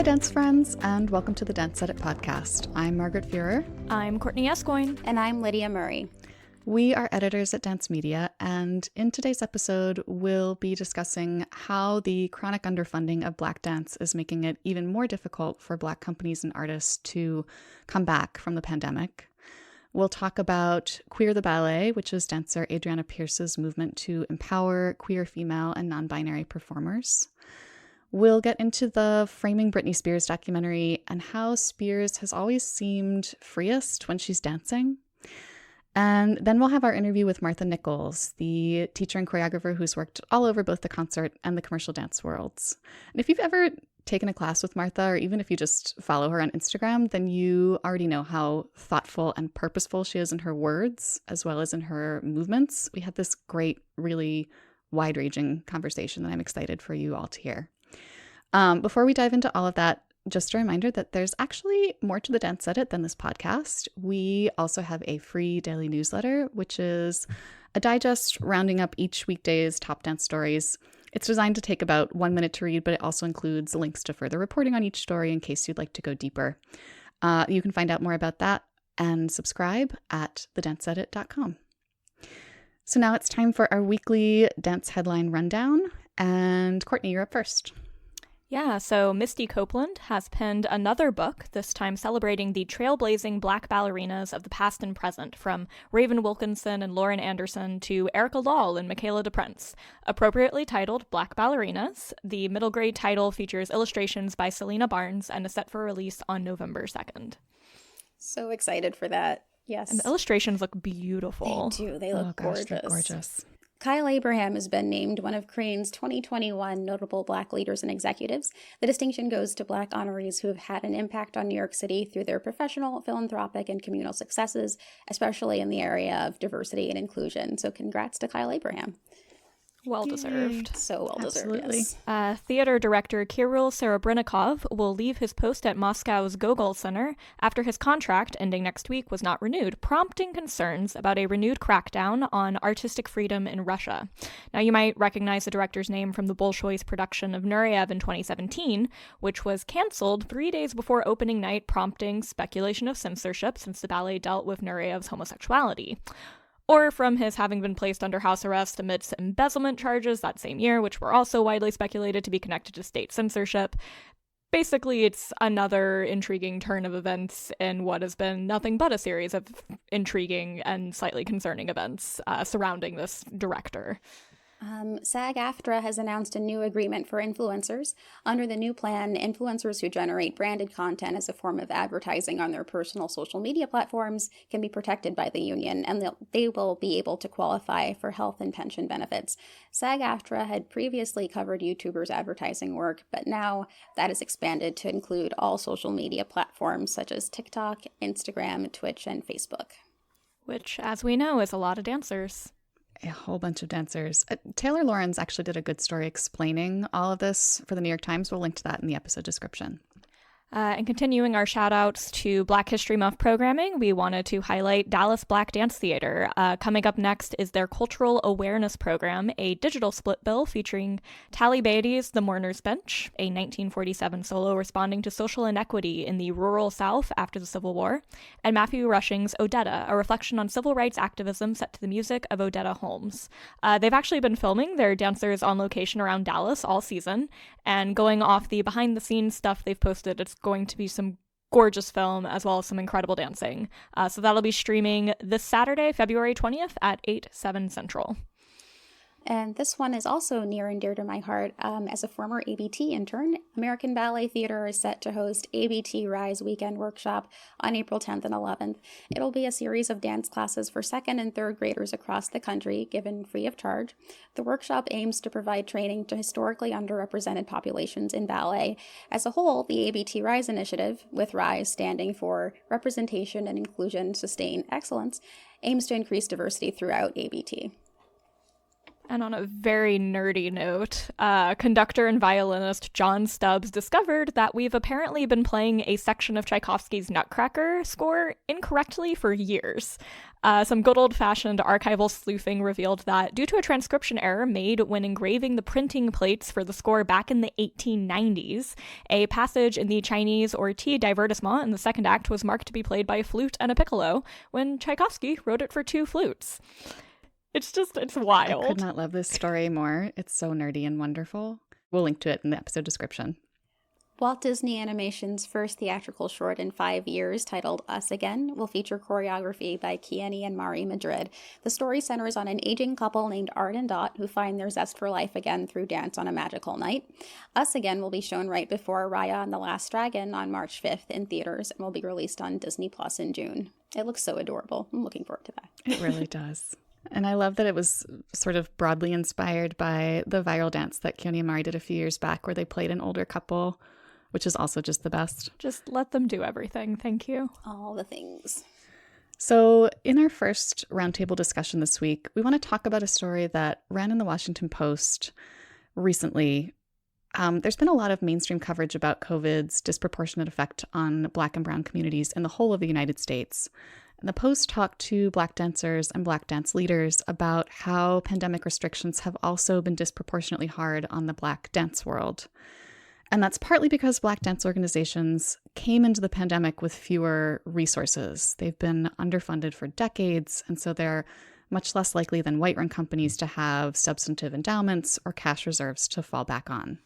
Dance friends, and welcome to the Dance Edit podcast. I'm Margaret Fuhrer. I'm Courtney Escoyne. And I'm Lydia Murray. We are editors at Dance Media, and in today's episode, we'll be discussing how the chronic underfunding of Black dance is making it even more difficult for Black companies and artists to come back from the pandemic. We'll talk about Queer the Ballet, which is dancer Adriana Pierce's movement to empower queer, female, and non-binary performers. We'll get into the Framing Britney Spears documentary and how Spears has always seemed freest when she's dancing. And then we'll have our interview with Martha Nichols, the teacher and choreographer who's worked all over both the concert and the commercial dance worlds. And if you've ever taken a class with Martha, or even if you just follow her on Instagram, then you already know how thoughtful and purposeful she is in her words, as well as in her movements. We had this great, really wide-ranging conversation that I'm excited for you all to hear. Before we dive into all of that, just a reminder that there's actually more to the Dance Edit than this podcast. We also have a free daily newsletter, which is a digest rounding up each weekday's top dance stories. It's designed to take about 1 minute to read, but it also includes links to further reporting on each story in case you'd like to go deeper. You can find out more about that and subscribe at thedanceedit.com. So now it's time for our weekly dance headline rundown. And Courtney, you're up first. Yeah, so Misty Copeland has penned another book, this time celebrating the trailblazing Black ballerinas of the past and present, from Raven Wilkinson and Lauren Anderson to Erica Lawle and Michaela DePrince. Appropriately titled Black Ballerinas, the middle grade title features illustrations by Selena Barnes and is set for release on November 2nd. So excited for that. Yes. And the illustrations look beautiful. They do. They look gorgeous. They're gorgeous. Kyle Abraham has been named one of Crane's 2021 notable Black leaders and executives. The distinction goes to Black honorees who have had an impact on New York City through their professional, philanthropic, and communal successes, especially in the area of diversity and inclusion. So congrats to Kyle Abraham. Well-deserved. So well-deserved, Absolutely. yes. Theater director Kirill Serebrennikov will leave his post at Moscow's Gogol Center after his contract, ending next week, was not renewed, prompting concerns about a renewed crackdown on artistic freedom in Russia. Now, you might recognize the director's name from the Bolshoi's production of Nureyev in 2017, which was canceled 3 days before opening night, prompting speculation of censorship since the ballet dealt with Nureyev's homosexuality. Or from his having been placed under house arrest amidst embezzlement charges that same year, which were also widely speculated to be connected to state censorship. Basically, it's another intriguing turn of events in what has been nothing but a series of intriguing and slightly concerning events surrounding this director. SAG-AFTRA has announced a new agreement for influencers. Under the new plan, influencers who generate branded content as a form of advertising on their personal social media platforms can be protected by the union, and they will be able to qualify for health and pension benefits. SAG-AFTRA had previously covered YouTubers' advertising work, but now that is expanded to include all social media platforms such as TikTok, Instagram, Twitch, and Facebook. Which, as we know, is a lot of dancers. A whole bunch of dancers. Taylor Lawrence actually did a good story explaining all of this for the New York Times. We'll link to that in the episode description. And continuing our shout-outs to Black History Month programming, we wanted to highlight Dallas Black Dance Theater. Coming up next is their Cultural Awareness Program, a digital split bill featuring Tally Beatty's The Mourner's Bench, a 1947 solo responding to social inequity in the rural South after the Civil War, and Matthew Rushing's Odetta, a reflection on civil rights activism set to the music of Odetta Holmes. They've actually been filming their dancers on location around Dallas all season, and going off the behind-the-scenes stuff they've posted, it's going to be some gorgeous film as well as some incredible dancing. So that'll be streaming this Saturday, February 20th at 8/7 Central. And this one is also near and dear to my heart. As a former ABT intern, American Ballet Theater is set to host ABT Rise Weekend Workshop on April 10th and 11th. It'll be a series of dance classes for second and third graders across the country, given free of charge. The workshop aims to provide training to historically underrepresented populations in ballet. As a whole, the ABT Rise initiative, with RISE standing for Representation and Inclusion Sustain Excellence, aims to increase diversity throughout ABT. And on a very nerdy note, conductor and violinist John Stubbs discovered that we've apparently been playing a section of Tchaikovsky's Nutcracker score incorrectly for years. Some good old-fashioned archival sleuthing revealed that due to a transcription error made when engraving the printing plates for the score back in the 1890s, a passage in the Chinese or tea divertissement in the second act was marked to be played by a flute and a piccolo, when Tchaikovsky wrote it for 2 flutes. It's wild. I could not love this story more. It's so nerdy and wonderful. We'll link to it in the episode description. Walt Disney Animation's first theatrical short in 5 years, titled Us Again, will feature choreography by Kiani and Mari Madrid. The story centers on an aging couple named Art and Dot who find their zest for life again through dance on a magical night. Us Again will be shown right before Raya and the Last Dragon on March 5th in theaters and will be released on Disney Plus in June. It looks so adorable. I'm looking forward to that. It really does. And I love that it was sort of broadly inspired by the viral dance that Kiani and Mari did a few years back where they played an older couple, which is also just the best. Just let them do everything. Thank you. All the things. So in our first roundtable discussion this week, we want to talk about a story that ran in the Washington Post recently. There's been a lot of mainstream coverage about COVID's disproportionate effect on Black and Brown communities in the whole of the United States. And the Post talked to Black dancers and Black dance leaders about how pandemic restrictions have also been disproportionately hard on the Black dance world. And that's partly because Black dance organizations came into the pandemic with fewer resources. They've been underfunded for decades, and so they're much less likely than white-run companies to have substantive endowments or cash reserves to fall back on.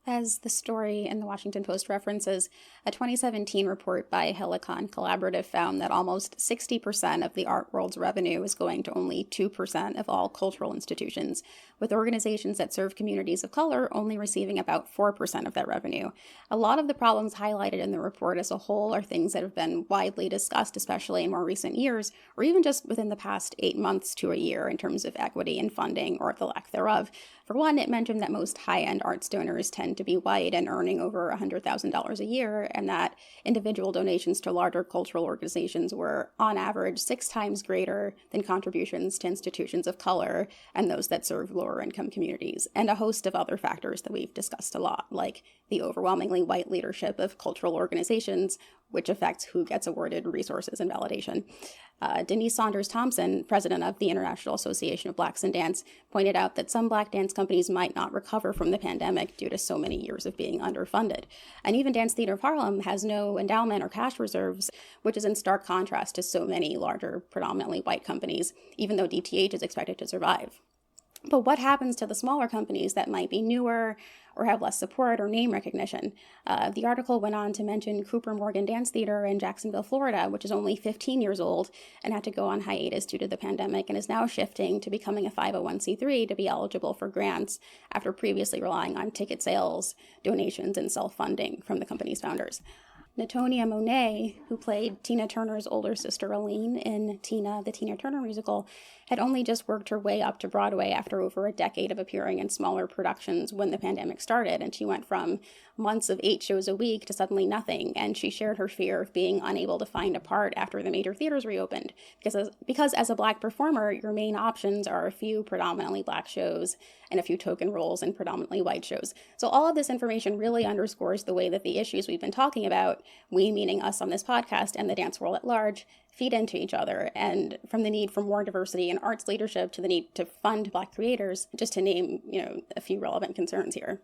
As the story in the Washington Post references, a 2017 report by Helicon Collaborative found that almost 60% of the art world's revenue is going to only 2% of all cultural institutions, with organizations that serve communities of color only receiving about 4% of that revenue. A lot of the problems highlighted in the report as a whole are things that have been widely discussed, especially in more recent years, or even just within the past 8 months to a year in terms of equity in funding or the lack thereof. For one, it mentioned that most high-end arts donors tend to be white and earning over $100,000 a year, and that individual donations to larger cultural organizations were, on average, 6 times greater than contributions to institutions of color and those that serve lower-income communities, and a host of other factors that we've discussed a lot, like the overwhelmingly white leadership of cultural organizations, which affects who gets awarded resources and validation. Denise Saunders Thompson, president of the International Association of Blacks in Dance, pointed out that some Black dance companies might not recover from the pandemic due to so many years of being underfunded. And even Dance Theater of Harlem has no endowment or cash reserves, which is in stark contrast to so many larger, predominantly white companies, even though DTH is expected to survive. But what happens to the smaller companies that might be newer or have less support or name recognition? The article went on to mention Cooper Morgan Dance Theater in Jacksonville, Florida, which is only 15 years old and had to go on hiatus due to the pandemic and is now shifting to becoming a 501c3 to be eligible for grants after previously relying on ticket sales, donations, and self-funding from the company's founders. Natonia Monet, who played Tina Turner's older sister Aline in Tina, the Tina Turner musical, had only just worked her way up to Broadway after over a decade of appearing in smaller productions when the pandemic started, and she went from months of 8 shows a week to suddenly nothing, and she shared her fear of being unable to find a part after the major theaters reopened, because as a Black performer, your main options are a few predominantly Black shows and a few token roles in predominantly white shows. So all of this information really underscores the way that the issues we've been talking about, we meaning us on this podcast and the dance world at large, feed into each other, and from the need for more diversity in arts leadership to the need to fund Black creators, just to name, a few relevant concerns here.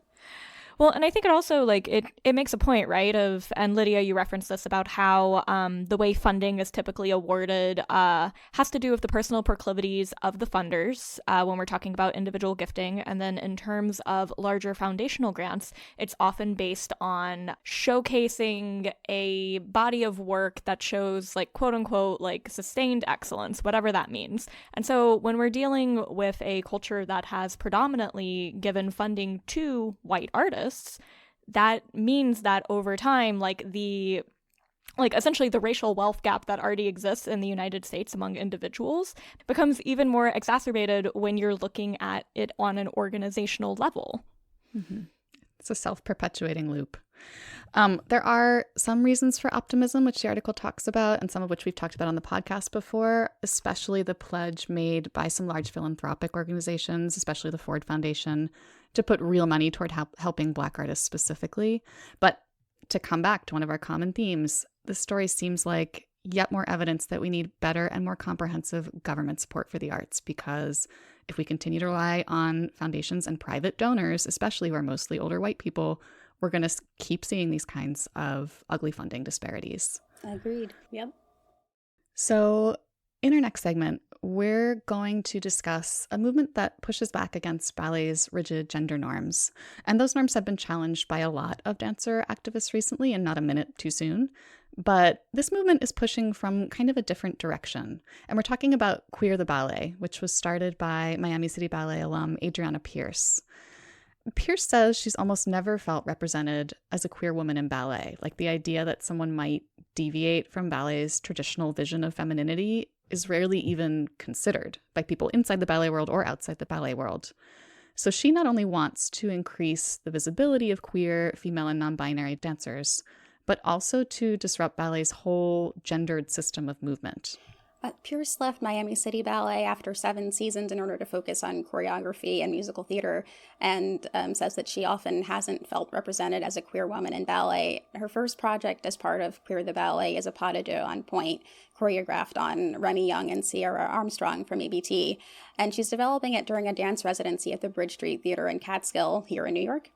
Well, and I think it also, it makes a point, right, and Lydia, you referenced this about how the way funding is typically awarded has to do with the personal proclivities of the funders when we're talking about individual gifting. And then in terms of larger foundational grants, it's often based on showcasing a body of work that shows, quote unquote, sustained excellence, whatever that means. And so when we're dealing with a culture that has predominantly given funding to white artists, that means that over time, essentially the racial wealth gap that already exists in the United States among individuals becomes even more exacerbated when you're looking at it on an organizational level. Mm-hmm. It's a self-perpetuating loop. There are some reasons for optimism, which the article talks about, and some of which we've talked about on the podcast before, especially the pledge made by some large philanthropic organizations, especially the Ford Foundation, to put real money toward helping Black artists specifically. But to come back to one of our common themes, this story seems like yet more evidence that we need better and more comprehensive government support for the arts, because if we continue to rely on foundations and private donors, especially who are mostly older white people, we're going to keep seeing these kinds of ugly funding disparities. Agreed. Yep. So in our next segment, we're going to discuss a movement that pushes back against ballet's rigid gender norms. And those norms have been challenged by a lot of dancer activists recently, and not a minute too soon. But this movement is pushing from kind of a different direction. And we're talking about Queer the Ballet, which was started by Miami City Ballet alum Adriana Pierce. Pierce says she's almost never felt represented as a queer woman in ballet. Like, the idea that someone might deviate from ballet's traditional vision of femininity is rarely even considered by people inside the ballet world or outside the ballet world. So she not only wants to increase the visibility of queer, female, and non-binary dancers, but also to disrupt ballet's whole gendered system of movement. Pierce left Miami City Ballet after 7 seasons in order to focus on choreography and musical theater, and says that she often hasn't felt represented as a queer woman in ballet. Her first project as part of Queer the Ballet is a pas de deux on Point, choreographed on Remy Young and Sierra Armstrong from ABT, and she's developing it during a dance residency at the Bridge Street Theater in Catskill here in New York.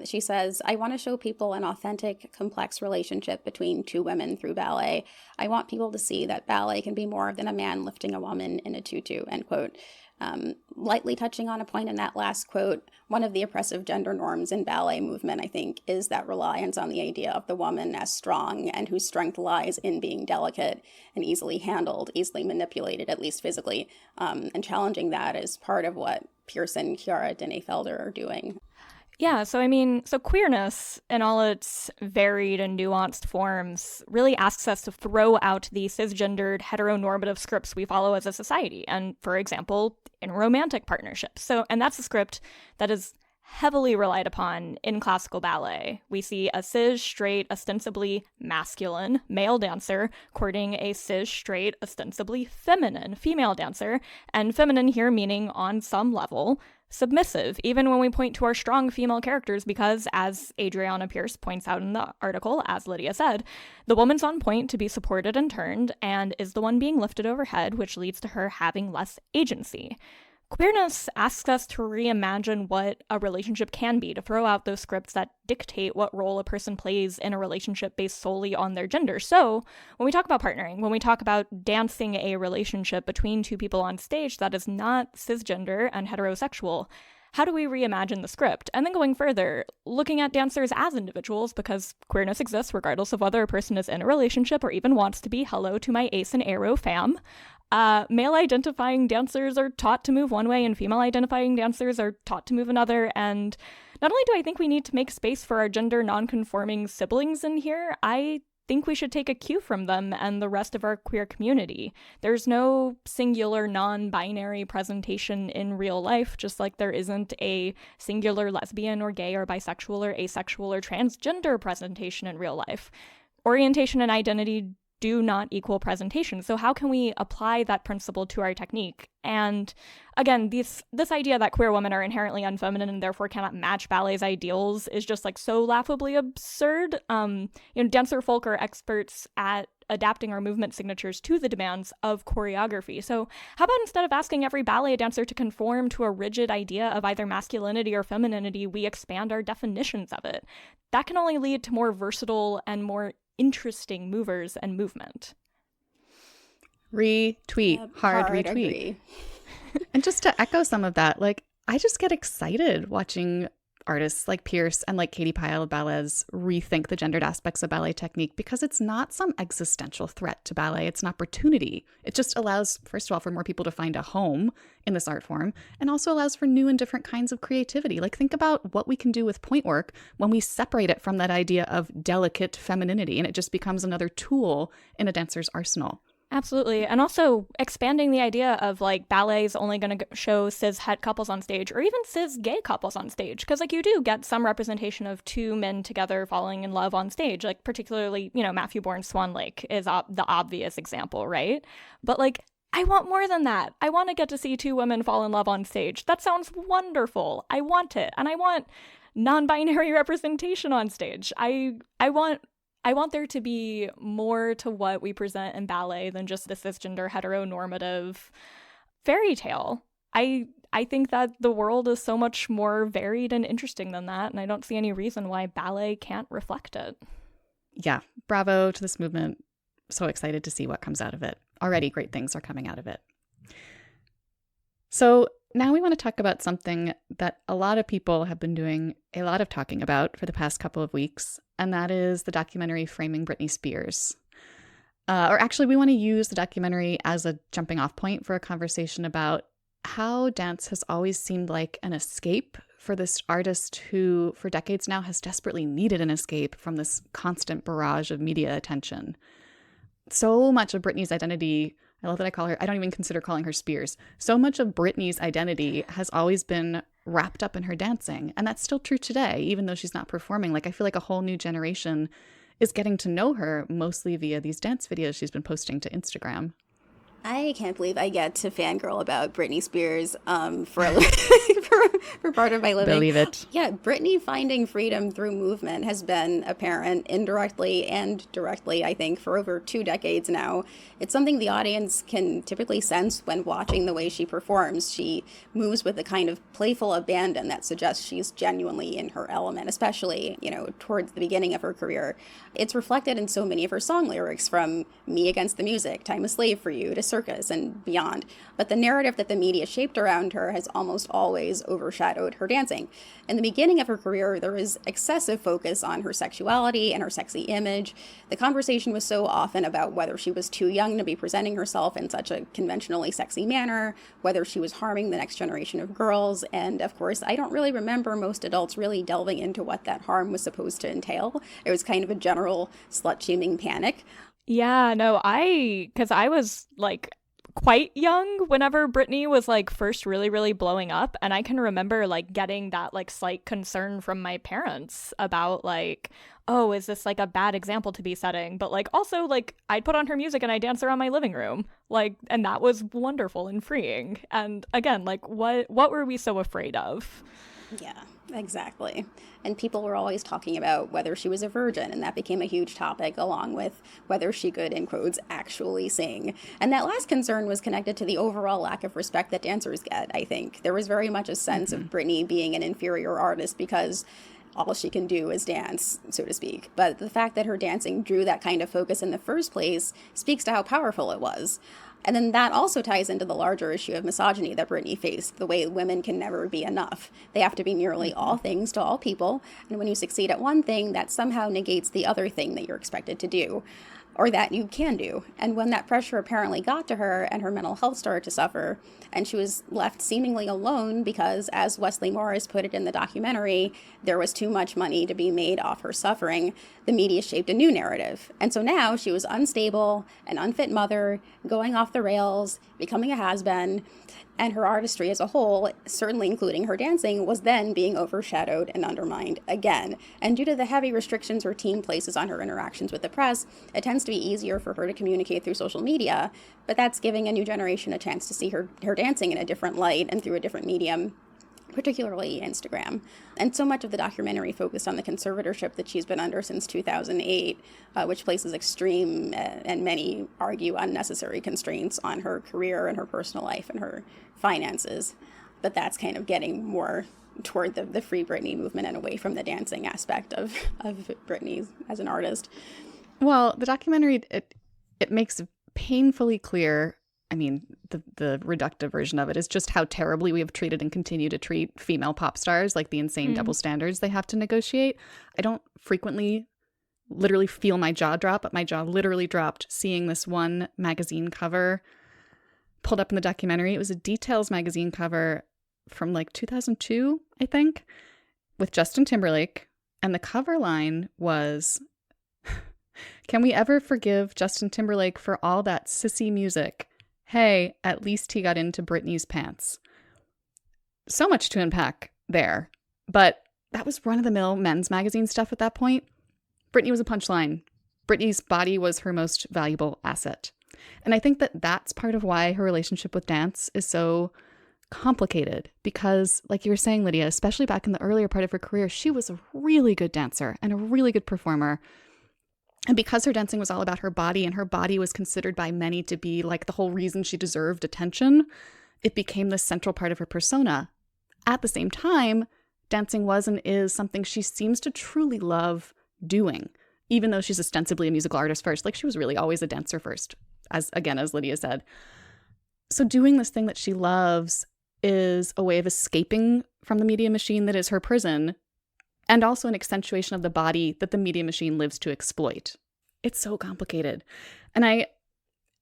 She says, "I want to show people an authentic, complex relationship between two women through ballet. I want people to see that ballet can be more than a man lifting a woman in a tutu," end quote. Lightly touching on a point in that last quote, one of the oppressive gender norms in ballet movement, I think, is that reliance on the idea of the woman as strong and whose strength lies in being delicate and easily handled, easily manipulated, at least physically. And challenging that is part of what Pierce and Chiara Dennefelder are doing. Yeah, so queerness in all its varied and nuanced forms really asks us to throw out the cisgendered heteronormative scripts we follow as a society, and, for example, in romantic partnerships. And that's a script that is heavily relied upon in classical ballet. We see a cis, straight, ostensibly masculine male dancer courting a cis, straight, ostensibly feminine female dancer, and feminine here meaning, on some level, submissive, even when we point to our strong female characters, because, as Adriana Pierce points out in the article, as Lydia said, the woman's on point to be supported and turned, and is the one being lifted overhead, which leads to her having less agency. Queerness asks us to reimagine what a relationship can be, to throw out those scripts that dictate what role a person plays in a relationship based solely on their gender. So, when we talk about partnering, when we talk about dancing a relationship between two people on stage that is not cisgender and heterosexual, how do we reimagine the script? And then going further, looking at dancers as individuals, because queerness exists regardless of whether a person is in a relationship or even wants to be. Hello to my Ace and Arrow fam. Male-identifying dancers are taught to move one way and female-identifying dancers are taught to move another. And not only do I think we need to make space for our gender non-conforming siblings in here, I think we should take a cue from them and the rest of our queer community. There's no singular non-binary presentation in real life, just like there isn't a singular lesbian or gay or bisexual or asexual or transgender presentation in real life. Orientation and identity do not equal presentation. So how can we apply that principle to our technique? And again, this idea that queer women are inherently unfeminine and therefore cannot match ballet's ideals is just like so laughably absurd. Dancer folk are experts at adapting our movement signatures to the demands of choreography. So how about instead of asking every ballet dancer to conform to a rigid idea of either masculinity or femininity, we expand our definitions of it? That can only lead to more versatile and more interesting movers and movement. Retweet, hard retweet. Agree. And just to echo some of that, I just get excited watching artists like Pierce and like Katie Pyle Ballet's rethink the gendered aspects of ballet technique, because it's not some existential threat to ballet. It's an opportunity. It just allows, first of all, for more people to find a home in this art form, and also allows for new and different kinds of creativity. Think about what we can do with point work when we separate it from that idea of delicate femininity, and it just becomes another tool in a dancer's arsenal. Absolutely. And also expanding the idea of like ballet is only going to show cis het couples on stage or even cis gay couples on stage. Because like you do get some representation of two men together falling in love on stage. Like particularly, Matthew Bourne's Swan Lake is the obvious example, right? But like I want more than that. I want to get to see two women fall in love on stage. That sounds wonderful. I want it. And I want non-binary representation on stage. I want there to be more to what we present in ballet than just the cisgender heteronormative fairy tale. I think that the world is so much more varied and interesting than that, and I don't see any reason why ballet can't reflect it. Yeah, bravo to this movement. So excited to see what comes out of it. Already great things are coming out of it. So now we want to talk about something that a lot of people have been doing a lot of talking about for the past couple of weeks, and that is the documentary Framing Britney Spears. Or actually, we want to use the documentary as a jumping off point for a conversation about how dance has always seemed like an escape for this artist who, for decades now, has desperately needed an escape from this constant barrage of media attention. So much of Britney's identity, I love that I don't even consider calling her Spears. So much of Britney's identity has always been wrapped up in her dancing. And that's still true today, even though she's not performing. Like, I feel like a whole new generation is getting to know her mostly via these dance videos she's been posting to Instagram. I can't believe I get to fangirl about Britney Spears for for part of my living. Believe it. Yeah, Britney finding freedom through movement has been apparent indirectly and directly, I think, for over 2 decades now. It's something the audience can typically sense when watching the way she performs. She moves with a kind of playful abandon that suggests she's genuinely in her element, especially, towards the beginning of her career. It's reflected in so many of her song lyrics, from Me Against the Music, Time a Slave for You, to Circus, and beyond. But the narrative that the media shaped around her has almost always overshadowed her dancing. In the beginning of her career, there was excessive focus on her sexuality and her sexy image. The conversation was so often about whether she was too young to be presenting herself in such a conventionally sexy manner, whether she was harming the next generation of girls, and of course, I don't really remember most adults really delving into what that harm was supposed to entail. It was kind of a general slut-shaming panic. Yeah, no, because I was like quite young whenever Britney was like first really, really blowing up. And I can remember like getting that like slight concern from my parents about like, oh, is this like a bad example to be setting? But like also like I'd put on her music and I'd dance around my living room. Like, and that was wonderful and freeing. And again, like what were we so afraid of? Yeah, exactly. And people were always talking about whether she was a virgin, and that became a huge topic, along with whether she could, in quotes, actually sing. And that last concern was connected to the overall lack of respect that dancers get, I think. There was very much a sense of Britney being an inferior artist because all she can do is dance, so to speak. But the fact that her dancing drew that kind of focus in the first place speaks to how powerful it was. And then that also ties into the larger issue of misogyny that Britney faced, the way women can never be enough. They have to be nearly all things to all people, and when you succeed at one thing, that somehow negates the other thing that you're expected to do, or that you can do. And when that pressure apparently got to her and her mental health started to suffer, and she was left seemingly alone because, as Wesley Morris put it in the documentary, there was too much money to be made off her suffering, the media shaped a new narrative. And so now she was unstable, an unfit mother, going off the rails, becoming a has-been, and her artistry as a whole, certainly including her dancing, was then being overshadowed and undermined again. And due to the heavy restrictions her team places on her interactions with the press, it tends to be easier for her to communicate through social media, but that's giving a new generation a chance to see her dancing in a different light and through a different medium, particularly Instagram. And so much of the documentary focused on the conservatorship that she's been under since 2008, which places extreme and many argue unnecessary constraints on her career and her personal life and her finances. But that's kind of getting more toward the Free Britney movement and away from the dancing aspect of Britney as an artist. Well, the documentary, it makes painfully clear, I mean, the reductive version of it is just how terribly we have treated and continue to treat female pop stars, like the insane double standards they have to negotiate. I don't frequently literally feel my jaw drop, but my jaw literally dropped seeing this one magazine cover pulled up in the documentary. It was a Details magazine cover from like 2002, I think, with Justin Timberlake. And the cover line was, Can we ever forgive Justin Timberlake for all that sissy music? Hey, at least he got into Britney's pants. So much to unpack there. But that was run-of-the-mill men's magazine stuff at that point. Britney was a punchline. Britney's body was her most valuable asset. And I think that that's part of why her relationship with dance is so complicated. Because, like you were saying, Lydia, especially back in the earlier part of her career, she was a really good dancer and a really good performer. And because her dancing was all about her body, and her body was considered by many to be like the whole reason she deserved attention, it became the central part of her persona. At the same time, dancing was and is something she seems to truly love doing, even though she's ostensibly a musical artist first. Like, she was really always a dancer first, as Lydia said. So doing this thing that she loves is a way of escaping from the media machine that is her prison, and also an accentuation of the body that the media machine lives to exploit. It's so complicated. And I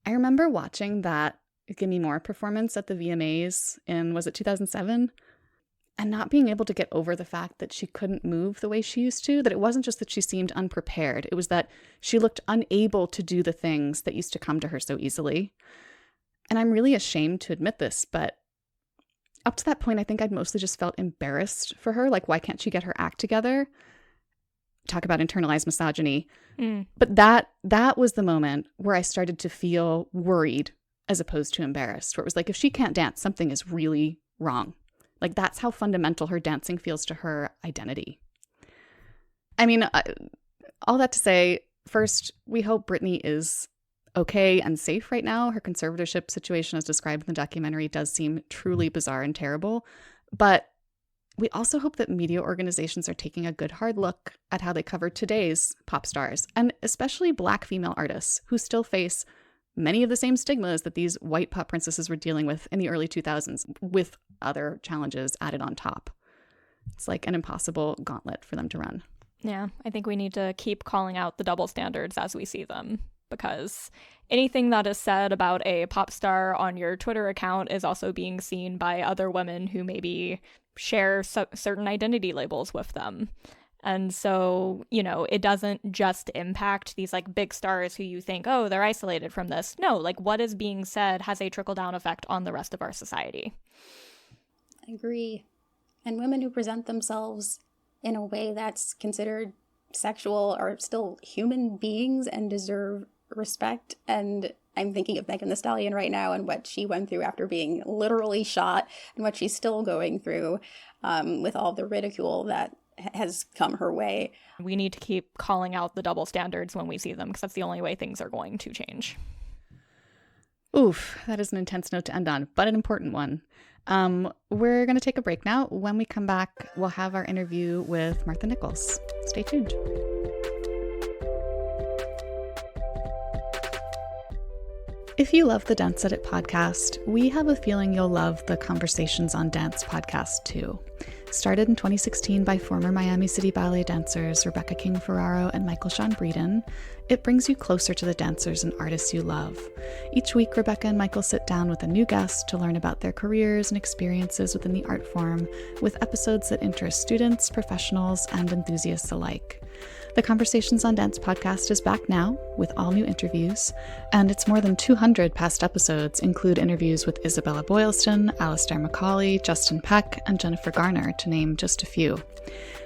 remember watching that Give Me More performance at the VMAs in, was it 2007? And not being able to get over the fact that she couldn't move the way she used to, that it wasn't just that she seemed unprepared. It was that she looked unable to do the things that used to come to her so easily. And I'm really ashamed to admit this, but up to that point, I think I'd mostly just felt embarrassed for her. Like, why can't she get her act together? Talk about internalized misogyny. But that was the moment where I started to feel worried as opposed to embarrassed, where it was like, if she can't dance, something is really wrong. Like, that's how fundamental her dancing feels to her identity. I mean, all that to say, first, we hope Britney is okay and safe right now. Her conservatorship situation, as described in the documentary, does seem truly bizarre and terrible. But we also hope that media organizations are taking a good hard look at how they cover today's pop stars, and especially Black female artists who still face many of the same stigmas that these white pop princesses were dealing with in the early 2000s, with other challenges added on top. It's like an impossible gauntlet for them to run. Yeah, I think we need to keep calling out the double standards as we see them, because anything that is said about a pop star on your Twitter account is also being seen by other women who maybe share certain identity labels with them. And so, you know, it doesn't just impact these like big stars who you think, oh, they're isolated from this. No, like what is being said has a trickle-down effect on the rest of our society. I agree. And women who present themselves in a way that's considered sexual are still human beings and deserve respect. And I'm thinking of Megan Thee Stallion right now and what she went through after being literally shot, and what she's still going through with all the ridicule that has come her way. We need to keep calling out the double standards when we see them, because that's the only way things are going to change. Oof, that is an intense note to end on, but an important one. We're going to take a break now. When we come back, we'll have our interview with Martha Nichols. Stay tuned. If you love the Dance Edit podcast, we have a feeling you'll love the Conversations on Dance podcast too. Started in 2016 by former Miami City Ballet dancers Rebecca King-Ferraro and Michael Sean Breeden, it brings you closer to the dancers and artists you love. Each week, Rebecca and Michael sit down with a new guest to learn about their careers and experiences within the art form, with episodes that interest students, professionals, and enthusiasts alike. The Conversations on Dance podcast is back now with all new interviews, and its more than 200 past episodes include interviews with Isabella Boylston, Alistair Macaulay, Justin Peck, and Jennifer Garner, to name just a few.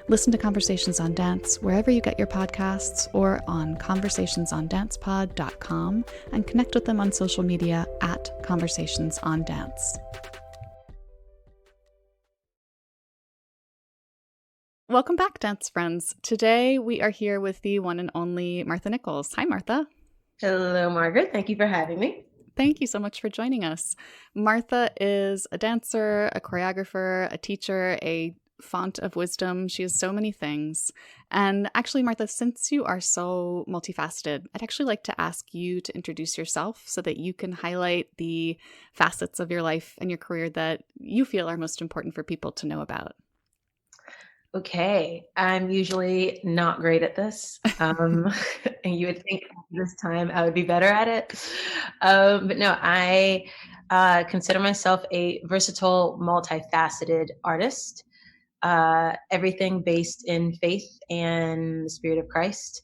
Listen to Conversations on Dance wherever you get your podcasts or on conversationsondancepod.com, and connect with them on social media at Conversations on Dance. Welcome back, dance friends. Today we are here with the one and only Martha Nichols. Hi, Martha. Hello, Margaret. Thank you for having me. Thank you so much for joining us. Martha is a dancer, a choreographer, a teacher, a font of wisdom. She is so many things. And actually, Martha, since you are so multifaceted, I'd actually like to ask you to introduce yourself so that you can highlight the facets of your life and your career that you feel are most important for people to know about. Okay, I'm usually not great at this, and you would think this time I would be better at it, but no, I consider myself a versatile, multifaceted artist, everything based in faith and the Spirit of Christ.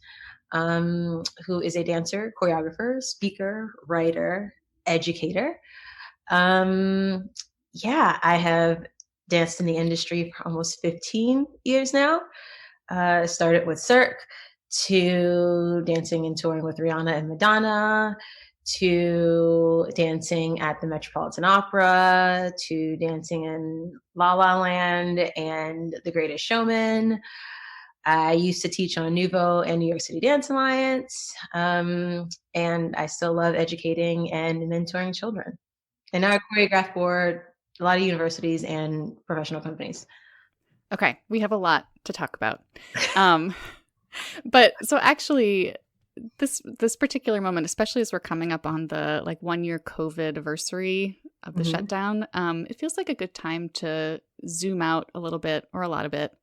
who is a dancer, choreographer, speaker, writer, educator. Yeah, I have danced in the industry for almost 15 years now. Started with Cirque, to dancing and touring with Rihanna and Madonna, to dancing at the Metropolitan Opera, to dancing in La La Land and The Greatest Showman. I used to teach on Nouveau and New York City Dance Alliance, and I still love educating and mentoring children. And now I choreograph for a lot of universities and professional companies. Okay, we have a lot to talk about. But so actually, this particular moment, especially as we're coming up on the 1 year COVID anniversary of the shutdown, it feels like a good time to zoom out a little bit or a lot of it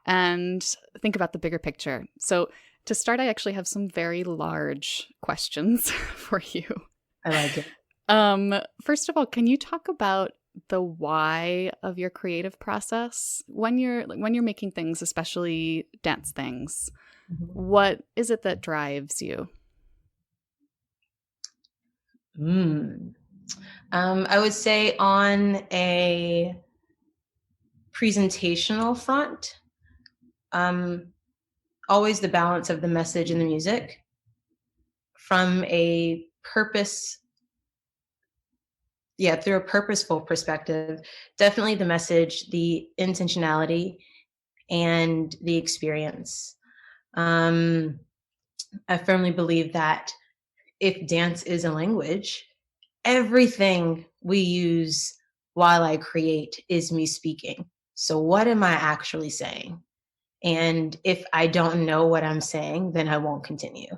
and think about the bigger picture. So to start, I actually have some very large questions for you. I like it. First of all, can you talk about the why of your creative process when you're making things, especially dance things? What is it that drives you? I would say on a presentational front, always the balance of the message and the music. From a purpose, through a purposeful perspective, definitely the message, the intentionality, and the experience. I firmly believe that if dance is a language, everything we use while I create is me speaking. So what am I actually saying? And if I don't know what I'm saying, then I won't continue.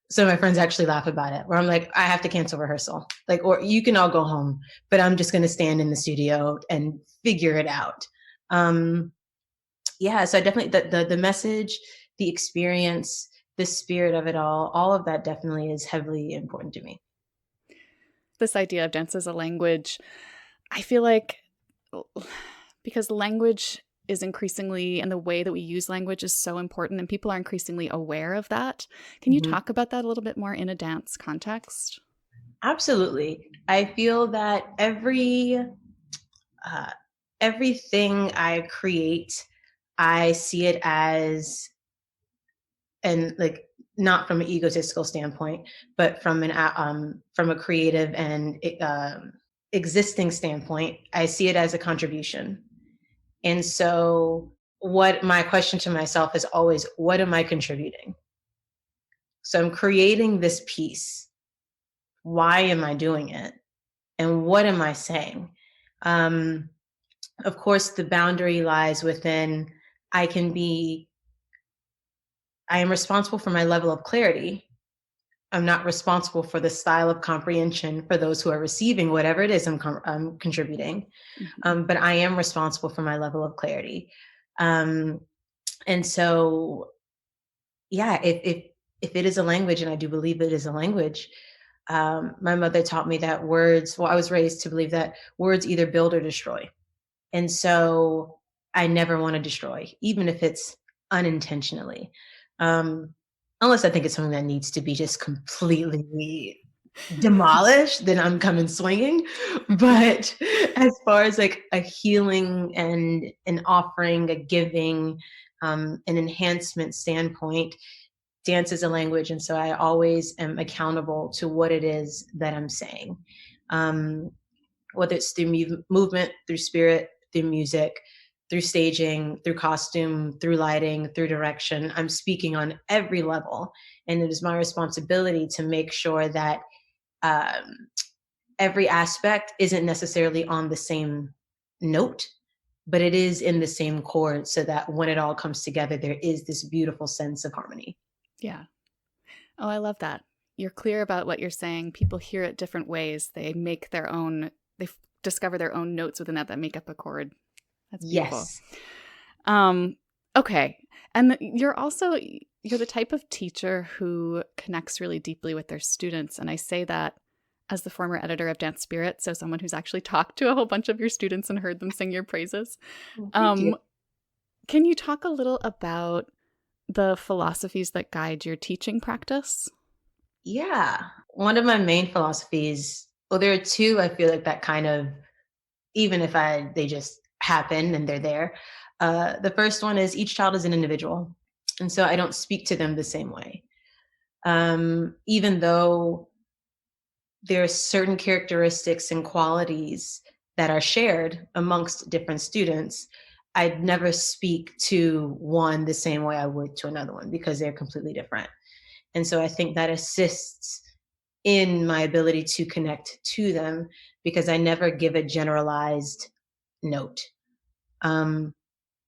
So my friends actually laugh about it, where I'm like, I have to cancel rehearsal. Or you can all go home, but I'm just going to stand in the studio and figure it out. So I definitely, the message, the experience, the spirit of it all of that definitely is heavily important to me. This idea of dance as a language, I feel like, because language is increasingly, and the way that we use language is so important, and people are increasingly aware of that. Can you talk about that a little bit more in a dance context? Absolutely. I feel that everything I create, I see it as, and not from an egotistical standpoint, but from a creative and existing standpoint, I see it as a contribution. And so what my question to myself is always, what am I contributing? So I'm creating this piece. Why am I doing it? And what am I saying? Of course, the boundary lies within, I am responsible for my level of clarity. I'm not responsible for the style of comprehension for those who are receiving whatever it is I'm contributing. But I am responsible for my level of clarity. And so, if it is a language, and I do believe it is a language, my mother taught me that I was raised to believe that words either build or destroy. And so I never want to destroy, even if it's unintentionally. Unless I think it's something that needs to be just completely demolished, then I'm coming swinging. But as far as a healing and an offering, a giving, an enhancement standpoint, dance is a language. And so I always am accountable to what it is that I'm saying. Whether it's through movement, through spirit, through music, through staging, through costume, through lighting, through direction, I'm speaking on every level. And it is my responsibility to make sure that every aspect isn't necessarily on the same note, but it is in the same chord, so that when it all comes together, there is this beautiful sense of harmony. Yeah. Oh, I love that. You're clear about what you're saying. People hear it different ways. They discover their own notes within that make up a chord. That's beautiful. Yes. Okay. And you're the type of teacher who connects really deeply with their students. And I say that as the former editor of Dance Spirit, so someone who's actually talked to a whole bunch of your students and heard them sing your praises. Thank you. Can you talk a little about the philosophies that guide your teaching practice? Yeah. One of my main philosophies, well, there are two I feel like that kind of, even if they just happen and they're there. The first one is each child is an individual. And so I don't speak to them the same way. Even though there are certain characteristics and qualities that are shared amongst different students, I'd never speak to one the same way I would to another one because they're completely different. And so I think that assists in my ability to connect to them because I never give a generalized note. Um,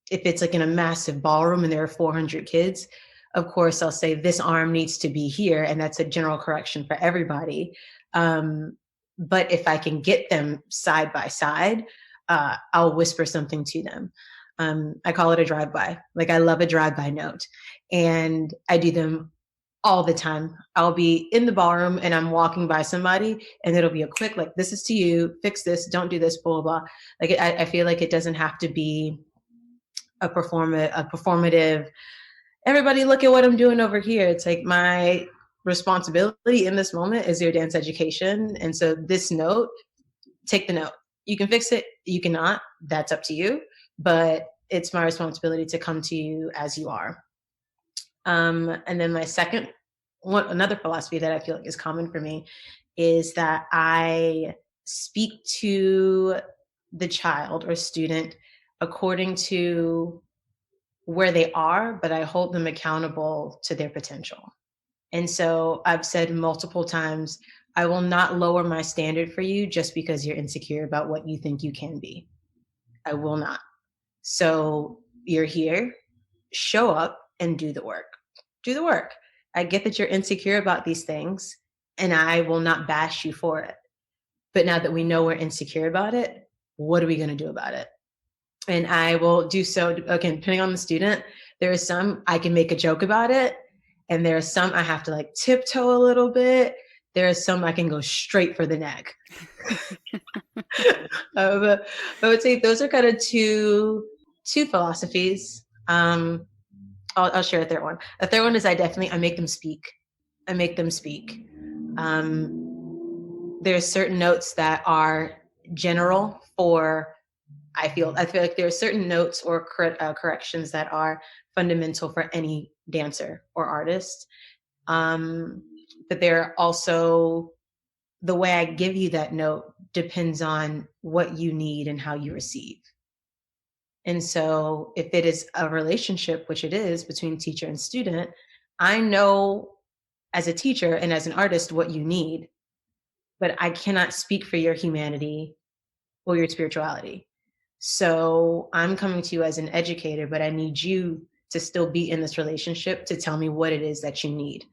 if it's like in a massive ballroom and there are 400 kids, of course, I'll say this arm needs to be here, and that's a general correction for everybody. But if I can get them side by side, I'll whisper something to them. I call it a drive-by. Like I love a drive-by note, and I do them all the time. I'll be in the ballroom and I'm walking by somebody, and it'll be a quick like, "This is to you. Fix this. Don't do this." Blah blah blah. Like I feel like it doesn't have to be a performative, everybody look at what I'm doing over here. It's like my responsibility in this moment is your dance education. And so this note, take the note. You can fix it, you cannot, that's up to you. But it's my responsibility to come to you as you are. And then my second one, another philosophy that I feel like is common for me is that I speak to the child or student according to where they are, but I hold them accountable to their potential. And so I've said multiple times, I will not lower my standard for you just because you're insecure about what you think you can be. I will not. So you're here, show up and do the work. Do the work. I get that you're insecure about these things, and I will not bash you for it. But now that we know we're insecure about it, what are we going to do about it? And I will do so, again, depending on the student. There are some I can make a joke about it, and there are some I have to like tiptoe a little bit. There are some I can go straight for the neck. I would say those are kind of two philosophies. I'll share a third one. A third one is I make them speak. I make them speak. There are certain notes that are general for. I feel like there are certain notes or corrections that are fundamental for any dancer or artist. But there are also, the way I give you that note depends on what you need and how you receive. And so if it is a relationship, which it is between teacher and student, I know as a teacher and as an artist what you need, but I cannot speak for your humanity or your spirituality. So I'm coming to you as an educator, but I need you to still be in this relationship to tell me what it is that you need.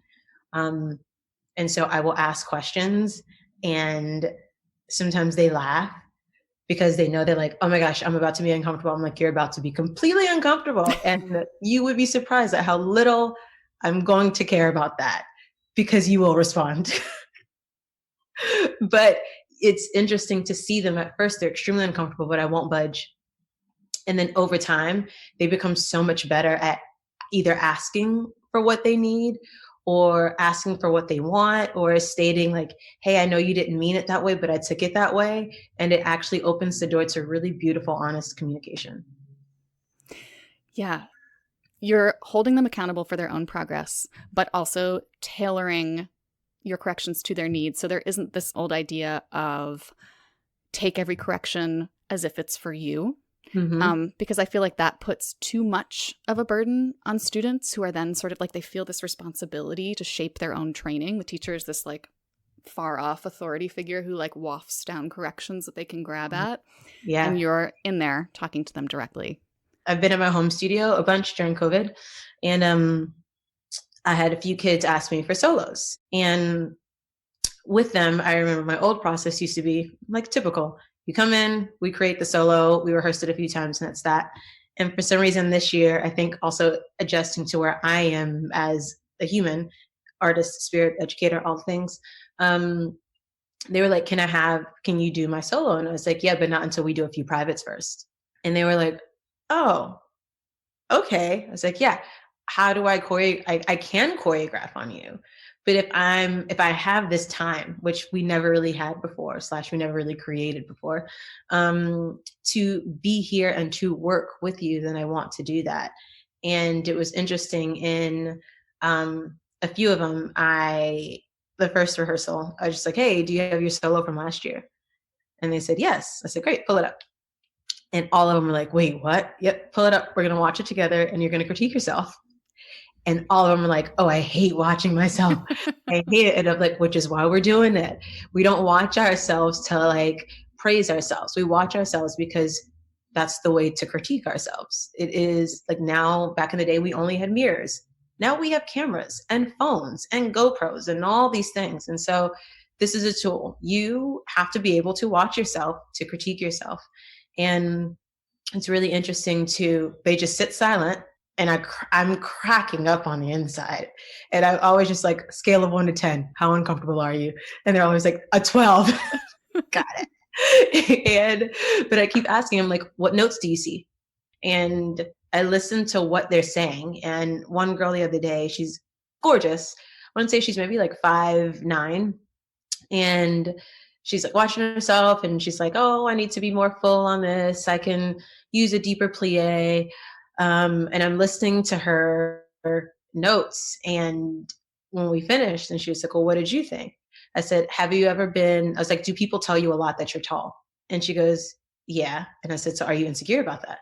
And so I will ask questions, and sometimes they laugh because they know they're like, oh my gosh, I'm about to be uncomfortable. I'm like, you're about to be completely uncomfortable. And you would be surprised at how little I'm going to care about that because you will respond. But it's interesting to see them at first. They're extremely uncomfortable, but I won't budge. And then over time, they become so much better at either asking for what they need or asking for what they want or stating like, hey, I know you didn't mean it that way, but I took it that way. And it actually opens the door to really beautiful, honest communication. Yeah. You're holding them accountable for their own progress, but also tailoring your corrections to their needs. So there isn't this old idea of take every correction as if it's for you. Mm-hmm. Because I feel like that puts too much of a burden on students who are then sort of like they feel this responsibility to shape their own training. The teacher is this like far off authority figure who like wafts down corrections that they can grab at. Yeah. And you're in there talking to them directly. I've been in my home studio a bunch during COVID, and I had a few kids ask me for solos. And with them, I remember my old process used to be like typical. You come in, we create the solo, we rehearsed it a few times, and that's that. And for some reason this year, I think also adjusting to where I am as a human, artist, spirit, educator, all things, they were like, can you do my solo? And I was like, yeah, but not until we do a few privates first. And they were like, oh, okay. I was like, yeah, how do I I can choreograph on you. But if I have this time, which we never really had before, / we never really created before, to be here and to work with you, then I want to do that. And it was interesting in a few of them, the first rehearsal, I was just like, hey, do you have your solo from last year? And they said, yes. I said, great, pull it up. And all of them were like, wait, what? Yep, pull it up. We're going to watch it together and you're going to critique yourself. And all of them are like, oh, I hate watching myself. I hate it. And I'm like, which is why we're doing it. We don't watch ourselves to like praise ourselves. We watch ourselves because that's the way to critique ourselves. It is like now, back in the day, we only had mirrors. Now we have cameras and phones and GoPros and all these things. And so this is a tool. You have to be able to watch yourself, to critique yourself. And it's really interesting they just sit silent. And I'm cracking up on the inside. And I always just like, scale of 1 to 10, how uncomfortable are you? And they're always like, a 12. Got it. But I keep asking them, like, what notes do you see? And I listen to what they're saying. And one girl the other day, she's gorgeous. I want to say she's maybe like 5'9". And she's like watching herself and she's like, oh, I need to be more full on this. I can use a deeper plie. And I'm listening to her notes. And when we finished, and she was like, well, what did you think? I said, I was like, do people tell you a lot that you're tall? And she goes, yeah. And I said, so are you insecure about that?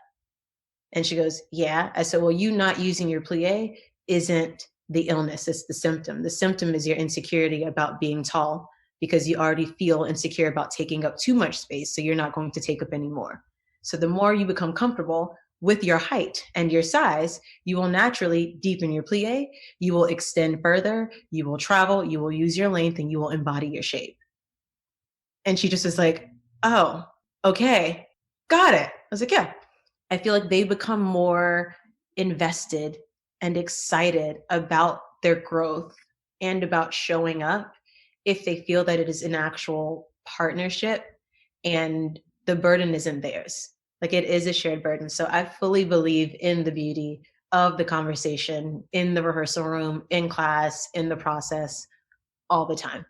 And she goes, yeah. I said, well, you not using your plie isn't the illness, it's the symptom. The symptom is your insecurity about being tall because you already feel insecure about taking up too much space. So you're not going to take up any more. So the more you become comfortable with your height and your size, you will naturally deepen your plie, you will extend further, you will travel, you will use your length, and you will embody your shape. And she just was like, oh, okay, got it. I was like, yeah. I feel like they become more invested and excited about their growth and about showing up if they feel that it is an actual partnership and the burden isn't theirs. Like it is a shared burden. So I fully believe in the beauty of the conversation in the rehearsal room, in class, in the process, all the time.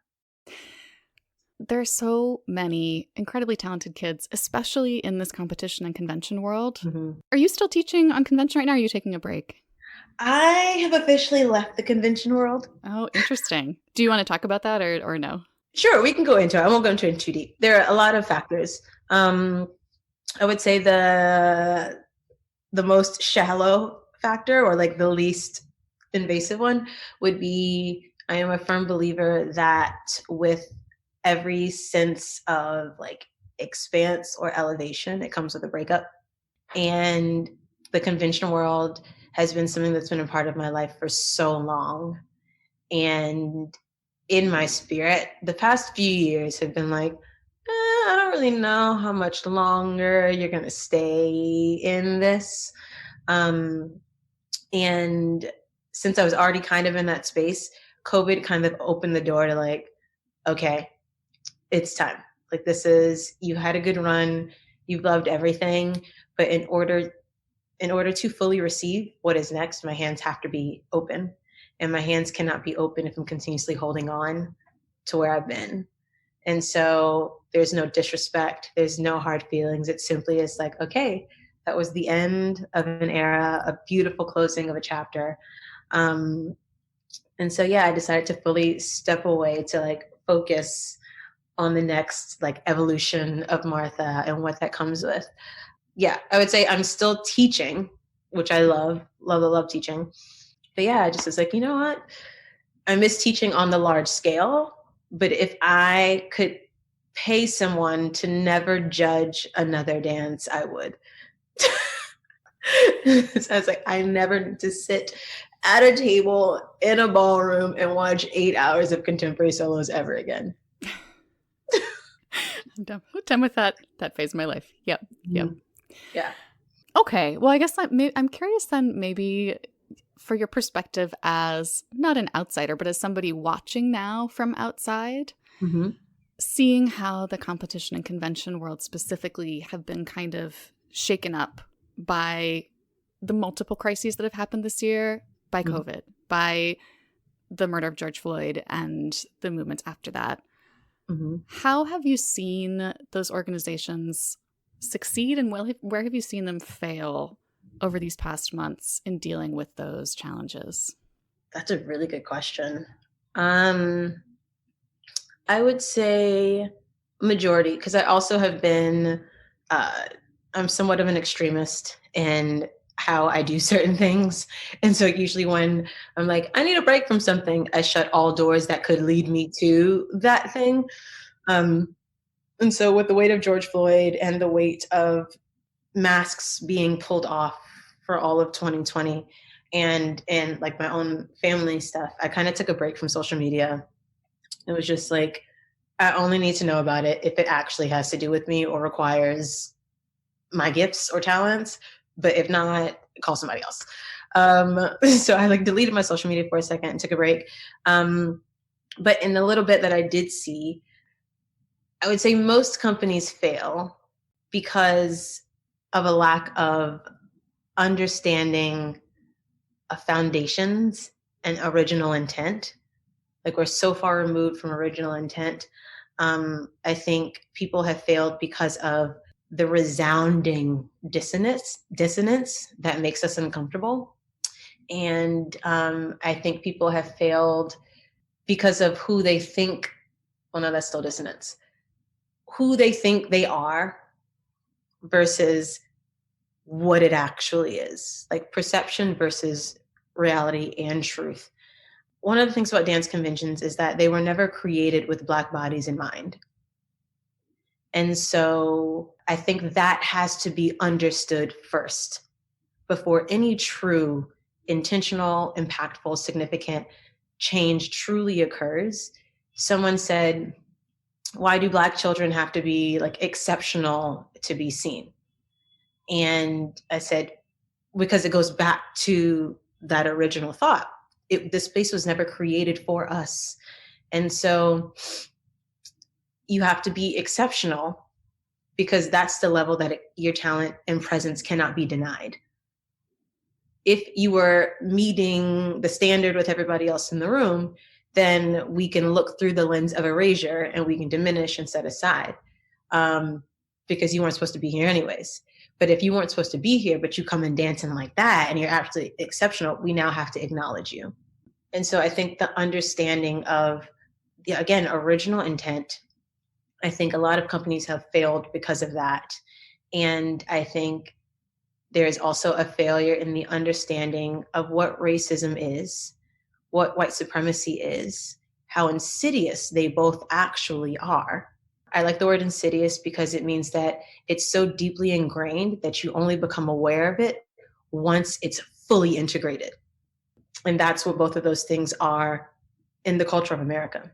There are so many incredibly talented kids, especially in this competition and convention world. Mm-hmm. Are you still teaching on convention right now? Or are you taking a break? I have officially left the convention world. Oh, interesting. Do you want to talk about that or no? Sure, we can go into it. I won't go into it too deep. There are a lot of factors. I would say the most shallow factor, or like the least invasive one, would be I am a firm believer that with every sense of like expanse or elevation, it comes with a breakup. And the convention world has been something that's been a part of my life for so long. And in my spirit, the past few years have been like, I don't really know how much longer you're going to stay in this. And since I was already kind of in that space, COVID kind of opened the door to like, okay, it's time. Like you had a good run, you've loved everything, but in order to fully receive what is next, my hands have to be open. And my hands cannot be open if I'm continuously holding on to where I've been. And so there's no disrespect, there's no hard feelings. It simply is like, okay, that was the end of an era, a beautiful closing of a chapter. And so, yeah, I decided to fully step away to like focus on the next like evolution of Martha and what that comes with. Yeah, I would say I'm still teaching, which I love teaching. But yeah, I just was like, you know what? I miss teaching on the large scale. But if I could pay someone to never judge another dance, I would. So I was like, I never need to sit at a table in a ballroom and watch 8 hours of contemporary solos ever again. I'm done with that phase of my life. Yep. Yeah. Okay. Well, I guess I'm curious then, maybe for your perspective as not an outsider, but as somebody watching now from outside, mm-hmm. seeing how the competition and convention world specifically have been kind of shaken up by the multiple crises that have happened this year, by Mhm. COVID, by the murder of George Floyd and the movements after that. Mhm. How have you seen those organizations succeed, and where have you seen them fail over these past months in dealing with those challenges? That's a really good question. Um, I would say majority, because I also have been, uh, I'm somewhat of an extremist in how I do certain things. And so usually when I'm like, I need a break from something, I shut all doors that could lead me to that thing. Um, and so with the weight of George Floyd and the weight of masks being pulled off for all of 2020 and like my own family stuff, I kind of took a break from social media. It was just like, I only need to know about it if it actually has to do with me or requires my gifts or talents. But if not, call somebody else. So I like deleted my social media for a second and took a break. But in the little bit that I did see, I would say most companies fail because of a lack of understanding of foundations and original intent. Like we're so far removed from original intent. I think people have failed because of the resounding dissonance that makes us uncomfortable. And I think people have failed because of who they think, well, no, that's still dissonance, who they think they are versus what it actually is, like perception versus reality and truth. One of the things about dance conventions is that they were never created with Black bodies in mind. And so I think that has to be understood first before any true, intentional, impactful, significant change truly occurs. Someone said, why do Black children have to be like exceptional to be seen? And I said, because it goes back to that original thought. The space was never created for us. And so you have to be exceptional because that's the level that your talent and presence cannot be denied. If you were meeting the standard with everybody else in the room, then we can look through the lens of erasure and we can diminish and set aside, because you weren't supposed to be here anyways. But if you weren't supposed to be here, but you come and dancing like that and you're absolutely exceptional, we now have to acknowledge you. And so I think the understanding of the, again, original intent, I think a lot of companies have failed because of that. And I think there's also a failure in the understanding of what racism is, what white supremacy is, how insidious they both actually are. I like the word insidious because it means that it's so deeply ingrained that you only become aware of it once it's fully integrated. And that's what both of those things are in the culture of America.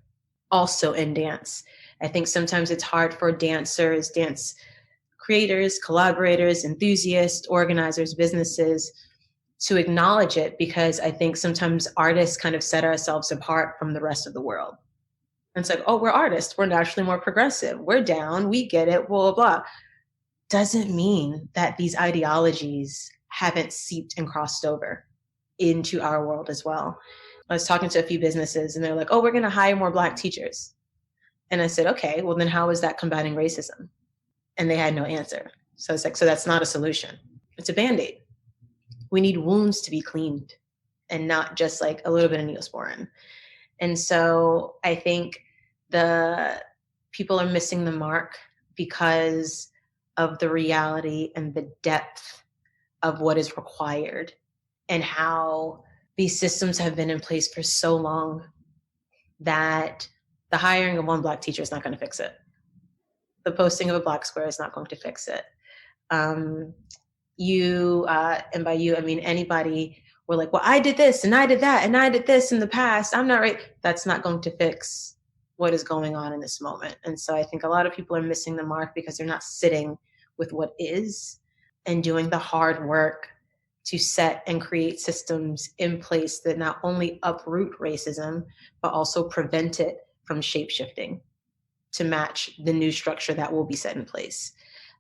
Also in dance. I think sometimes it's hard for dancers, dance creators, collaborators, enthusiasts, organizers, businesses to acknowledge it because I think sometimes artists kind of set ourselves apart from the rest of the world. And it's like, oh, we're artists. We're naturally more progressive. We're down. We get it. Blah, blah, blah. Doesn't mean that these ideologies haven't seeped and crossed over into our world as well. I was talking to a few businesses and they're like, oh, we're going to hire more Black teachers. And I said, okay, well, then how is that combating racism? And they had no answer. So it's like, so that's not a solution. It's a Band-Aid. We need wounds to be cleaned and not just like a little bit of Neosporin. And so I think the people are missing the mark because of the reality and the depth of what is required and how these systems have been in place for so long that the hiring of one Black teacher is not going to fix it. The posting of a Black square is not going to fix it. You, and by you, I mean anybody, were like, well, I did this and I did that and I did this in the past. I'm not right. That's not going to fix what is going on in this moment. And so I think a lot of people are missing the mark because they're not sitting with what is and doing the hard work to set and create systems in place that not only uproot racism, but also prevent it from shape-shifting to match the new structure that will be set in place.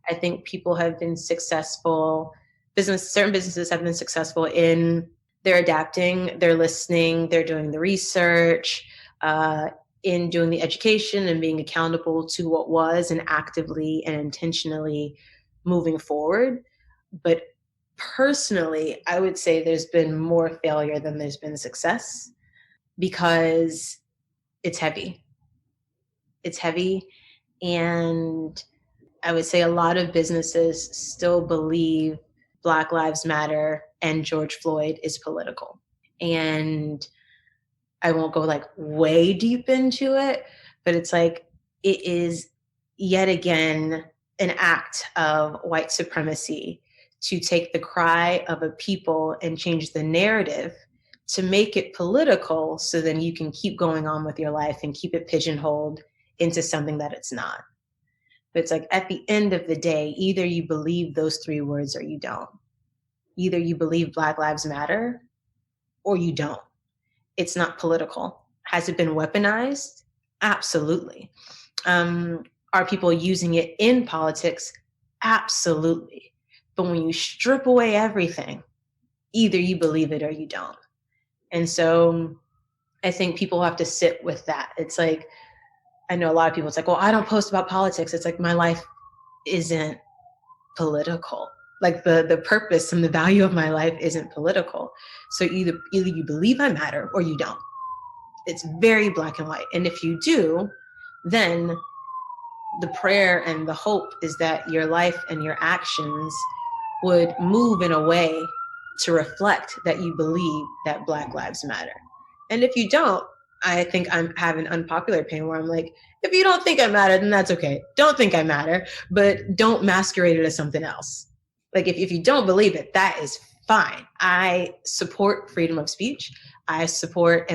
I think people have been successful, certain businesses have been successful in they're adapting, they're listening, they're doing the research, in doing the education and being accountable to what was and actively and intentionally moving forward. But personally, I would say there's been more failure than there's been success because it's heavy. It's heavy. And I would say a lot of businesses still believe Black Lives Matter and George Floyd is political. And I won't go like way deep into it, but it's like it is yet again an act of white supremacy to take the cry of a people and change the narrative to make it political so then you can keep going on with your life and keep it pigeonholed into something that it's not. But it's like at the end of the day, either you believe those three words or you don't. Either you believe Black Lives Matter or you don't. It's not political. Has it been weaponized? Absolutely. Are people using it in politics? Absolutely. But when you strip away everything, either you believe it or you don't. And so I think people have to sit with that. It's like, I know a lot of people, it's like, well, I don't post about politics. It's like, my life isn't political. Like the purpose and the value of my life isn't political. So either you believe I matter or you don't. It's very black and white. And if you do, then the prayer and the hope is that your life and your actions would move in a way to reflect that you believe that Black Lives Matter. And if you don't, I think I'm having unpopular opinion where I'm like, if you don't think I matter, then that's okay. Don't think I matter, but don't masquerade it as something else. Like if you don't believe it, that is fine. I support freedom of speech. I support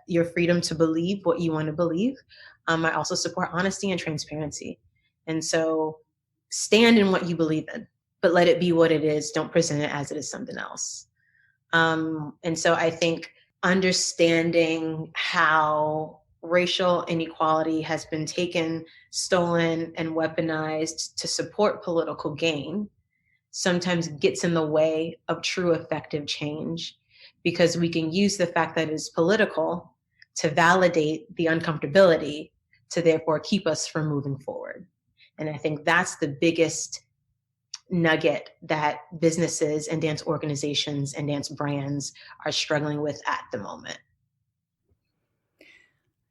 your freedom to believe what you want to believe. I also support honesty and transparency. And so stand in what you believe in, but let it be what it is. Don't present it as it is something else. And so I think understanding how racial inequality has been taken, stolen, and weaponized to support political gain sometimes gets in the way of true effective change, because we can use the fact that it is political to validate the uncomfortability to therefore keep us from moving forward. And I think that's the biggest nugget that businesses and dance organizations and dance brands are struggling with at the moment.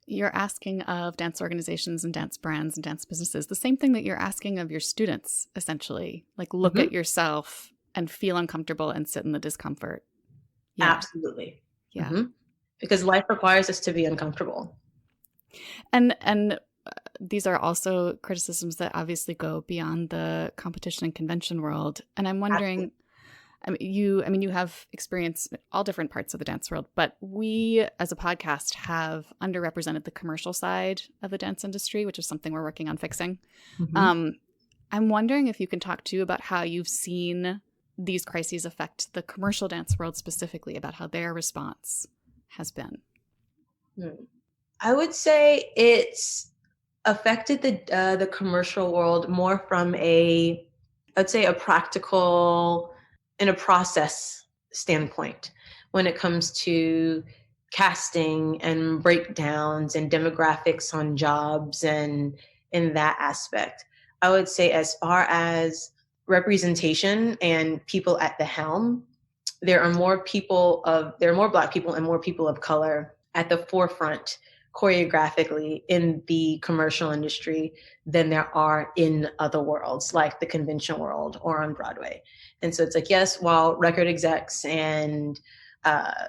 You're asking of dance organizations and dance brands and dance businesses the same thing that you're asking of your students, essentially. Like, look at yourself and feel uncomfortable and sit in the discomfort. Yeah. Absolutely. Yeah. Because life requires us to be uncomfortable. And these are also criticisms that obviously go beyond the competition and convention world. And I'm wondering, you have experience in all different parts of the dance world, but we as a podcast have underrepresented the commercial side of the dance industry, which is something we're working on fixing. I'm wondering if you can talk too about how you've seen these crises affect the commercial dance world specifically, about how their response has been. I would say it's affected the commercial world more from I'd say a practical and a process standpoint when it comes to casting and breakdowns and demographics on jobs and in that aspect. I would say as far as representation and people at the helm, there are more Black people and more people of color at the forefront choreographically in the commercial industry than there are in other worlds like the convention world or on Broadway. And so it's like, yes, while record execs and